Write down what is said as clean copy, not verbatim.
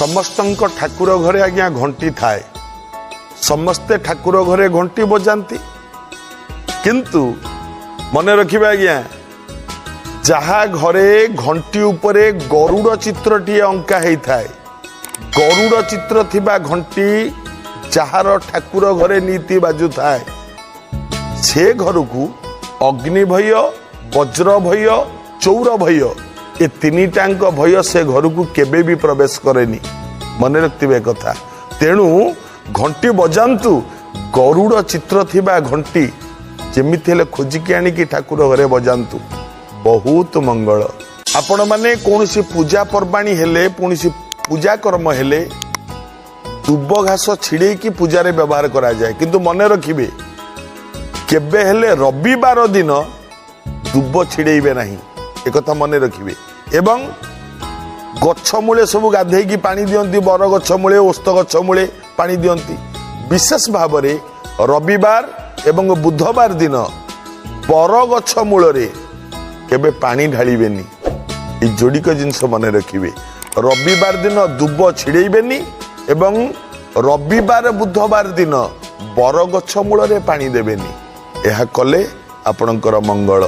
समस्त ठाकुर घरे आज्ञा घंटी थाए समस्ते ठाकुर घरे घंटी बजाती किंतु मन रखिबा आज्ञा जहा घरे घंटी उपरे गरुड़ चित्र टी अंका होता है गरुड़ चित्र थिबा घंटी जार ठाकुर घरे नीति बाजू थाए से घर को अग्नि भय वज्र भय चौर भय ये तीन टांक भय से घर को केबे भी प्रवेश करेनी मन रखिबे कथा तेणु घंटी बजातु गरुड़ चित्र थिबा घंटी जेमिति हेले खोजिकी आनिकी ठाकुर घरे बजातु बहुत मंगल आपण माने कौन सी पूजा पर्वाणी हेले कौन सी पूजा कर्म हेले दुब घास छिड़े की पूजा रे व्यवहार करा जाए किंतु मन रखिबे केबे हेले रविवार दिन दुब छिड़ेबे नहीं एक कथा मन रखिबे एवं गछ मूले सब गाधेकी पानी दियंती बर गछ मूले ओस्त गछ मूले पानी दियंती विशेष भाव में रविवार एवं बुधवार दिन बर गछ मूल रे केबे पानी ढाळिबेनी ए जोड़िक जिनस मन रखिबे रविवार दिन दुब छिड़ेबेनी एवं रविवार बुधवार दिन बर गछ मूल रे पानी देबेनी यह कले आपणकर मंगल।